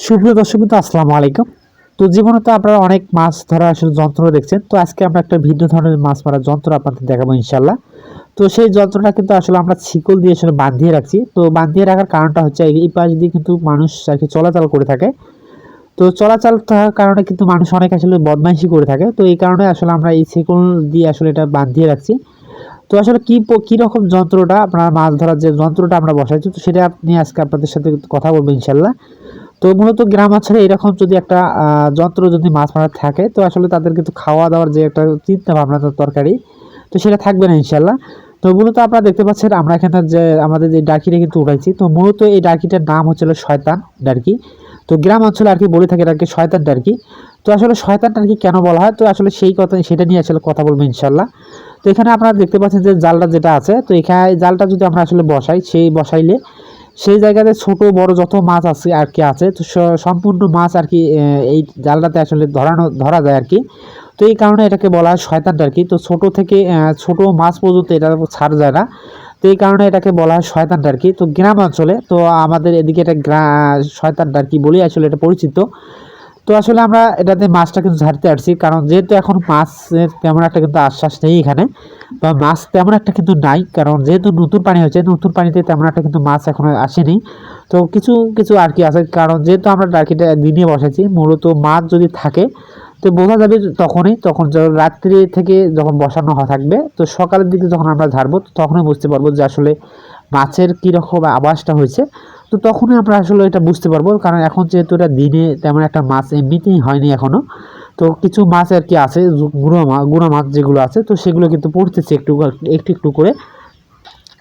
সুপ্রিয় দর্শক বন্ধু, আসসালামু আলাইকুম। তো জীবনে তো আপনারা অনেক মাছ ধরার আসলে যন্ত্র দেখছেন। তো আজকে আমরা একটা ভিন্ন ধরনের মাছ মারার যন্ত্র আপনাদের দেখাবো ইনশাল্লাহ। তো সেই যন্ত্রটা কিন্তু আসলে আমরা ছিকল দিয়ে আসলে বাঁধিয়ে রাখছি। তো বাঁধিয়ে রাখার কারণটা হচ্ছে এই পাশ দিয়ে কিন্তু মানুষ আর কি চলাচল করে থাকে। তো চলাচল থাকার কারণে কিন্তু মানুষ অনেক আসলে বদমাইশি করে থাকে। তো এই কারণে আসলে আমরা এই ছিকল দিয়ে আসলে এটা বাঁধিয়ে রাখছি। তো আসলে কি রকম যন্ত্রটা আপনার মাছ ধরার যে যন্ত্রটা আমরা বসাইছি, তো সেটা নিয়ে আজকে আপনাদের সাথে কথা বলবো ইনশাল্লাহ। তো মূলত গ্রাম অঞ্চলে এরকম যদি একটা যন্ত্র যদি মাছ মারা থাকে, তো আসলে তাদের কিন্তু খাওয়া দাওয়ার যে একটা চিন্তা ভাবনা তরকারি, তো সেটা থাকবে না ইনশাল্লাহ। তো মূলত আপনারা দেখতে পাচ্ছেন আমরা এখানে যে আমাদের যে ডাকিটা কিন্তু উঠাইছি। তো মূলত এই ডাকিটার নাম হচ্ছিল শয়তান ডারকি। তো গ্রাম অঞ্চলে আর কি বলে থাকে এটাকে শয়তান ডারকি। তো আসলে শয়তান ডারকি কেন বলা হয়, তো আসলে সেই কথা সেটা নিয়ে আসলে কথা বলবো ইনশাল্লাহ। তো এখানে আপনারা দেখতে পাচ্ছেন যে জালটা যেটা আছে, তো এখানে জালটা যদি আমরা আসলে বসাই, সেই বসাইলে সেই জায়গাতে ছোট বড় যত মাছ আছে আর কি আছে, তো সম্পূর্ণ মাছ আর কি এই জালটাতে আসলে ধরা যায় আর কি। তো এই কারণে এটাকে বলা হয় শয়তান আর কি। তো ছোট থেকে ছোট মাছ পর্যন্ত এটা ছাড় যায় না। তো এই কারণে এটাকে বলা হয় শয়তান আর কি। তো গ্রাম অঞ্চলে তো আমাদের এদিকে এটা শয়তান আর কি বলি আসলে এটা পরিচিত। তো আসলে আমরা এটাতে মাছটা কিন্তু ঝাড়তে আসছি, কারণ যেহেতু এখন মাছের তেমন একটা কিন্তু আশ্বাস নেই এখানে, বা মাছ তেমন একটা কিন্তু নাই, কারণ যেহেতু নতুন পানি হয়েছে, নতুন পানিতে তেমন একটা কিন্তু মাছ এখনো আসেনি। তো কিছু কিছু আর কি আছে, কারণ যেহেতু আমরা টার্কিটা দিনে বসেছি, মূলত মাছ যদি থাকে তো বোঝা যাবে তখনই, তখন রাত্রি থেকে যখন বসানো থাকবে, তো সকালের দিকে যখন আমরা ঝাড়বো তখনই বুঝতে পারবো যে আসলে মাছের কীরকম আবাসটা হয়েছে। তো তখনই আমরা আসলে এটা বুঝতে পারবো, কারণ এখন যেহেতু এটা দিনে তেমন একটা মাছ এমনিতেই হয়নি এখনও। তো কিছু মাছ আর কি আছে, গুঁড়ো মাছ যেগুলো আছে, তো সেগুলো কিন্তু পড়তেছে একটু একটু একটু করে।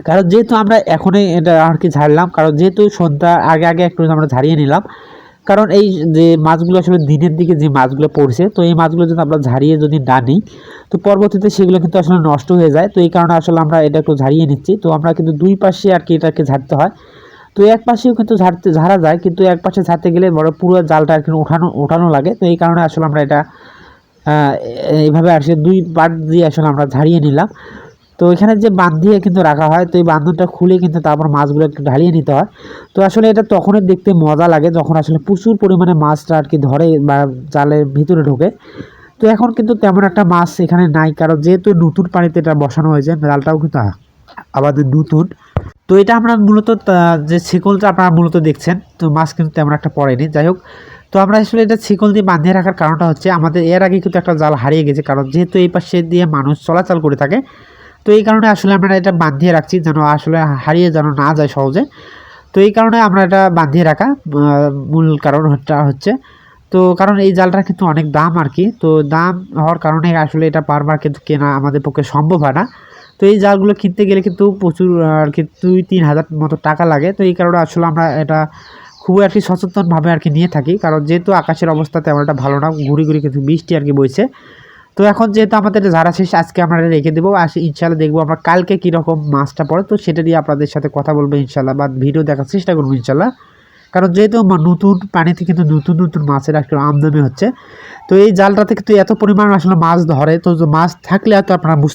কারণ যেহেতু আমরা এখনই এটা আর কি ঝাড়লাম, কারণ যেহেতু সন্ধ্যা আগে আগে একটু আমরা ঝাড়িয়ে নিলাম, কারণ এই যে মাছগুলো আসলে দিনের দিকে যে মাছগুলো পড়ছে, তো এই মাছগুলো যদি আমরা ঝাড়িয়ে যদি না নিই, তো পরবর্তীতে সেগুলো কিন্তু আসলে নষ্ট হয়ে যায়। তো এই কারণে আসলে আমরা এটা একটু ঝাড়িয়ে নিচ্ছি। তো আমরা কিন্তু দুই পাশে আর কি এটাকে ঝাড়তে হয়। তো এক পাশেও কিন্তু ঝাড়া যায়, কিন্তু এক পাশে ঝাড়তে গেলে বড় পুরো জালটা আর কি ওঠানো লাগে। তো এই কারণে আসলে আমরা এটা এইভাবে আসলে দুই পার্ট দিয়ে আসলে আমরা ঝাড়িয়ে নিলাম। তো এখানে যে বাঁধিয়ে কিন্তু রাখা হয়, তো এই বাঁধনটা খুলে কিন্তু তারপর মাছগুলো একটু ঢালিয়ে নিতে হয়। তো আসলে এটা তখনই দেখতে মজা লাগে যখন আসলে প্রচুর পরিমাণে মাছটা আর কি ধরে বা জালের ভিতরে ঢোকে। তো এখন কিন্তু তেমন একটা মাছ এখানে নাই, কারণ যেহেতু নতুন পানিতে এটা বসানো হয়েছে, জালটাও কিন্তু আমাদের নতুন। তো এটা আমরা মূলত যে ছিকলটা আপনারা মূলত দেখছেন, তো মাছ কিন্তু তেমন একটা পড়েনি। যাই হোক, তো আমরা আসলে এটা ছিকল দিয়ে বাঁধিয়ে রাখার কারণটা হচ্ছে আমাদের এর আগে কিন্তু একটা জাল হারিয়ে গেছে, কারণ যেহেতু এই পাশে দিয়ে মানুষ চলাচল করে থাকে। তো এই কারণে আসলে আমরা এটা বাঁধিয়ে রাখছি যেন আসলে হারিয়ে যেন না যায় সহজে। তো এই কারণে আমরা এটা বাঁধিয়ে রাখা মূল কারণটা হচ্ছে। তো কারণ এই জালটা কিন্তু অনেক দাম আর কি। তো দাম হওয়ার কারণে আসলে এটা বারবার কিন্তু কেনা আমাদের পক্ষে সম্ভব হয় না। তো এই জালগুলো কিনতে গেলে কিন্তু প্রচুর আর কি 2-3 হাজার মতো টাকা লাগে। তো এই কারণে আসলে আমরা এটা খুবই আর কি সচেতনভাবে আর কি নিয়ে থাকি, কারণ যেহেতু আকাশের অবস্থা তেমন একটা ভালো না, ঘুরি ঘুরি কিন্তু বৃষ্টি আর কি বইছে। তো এখন যেহেতু আমাদের ঝাড়া শেষ, আজকে আমরা রেখে দেবো, আর ইনশাল্লাহ দেখবো আমরা কালকে কীরকম মাছটা পড়ে, তো সেটা দিয়ে আপনাদের সাথে কথা বলবো ইনশাল্লাহ, বা ভিডিও দেখার চেষ্টা করবো ইনশাল্লাহ। কারণ যেহেতু নতুন পানিতে কিন্তু নতুন নতুন মাছের একটা আমদানি হচ্ছে। তো এই জালটাতে কিন্তু এত পরিমাণ আসলে মাছ ধরে, তো মাছ থাকলে হয়তো আপনারা বুঝতে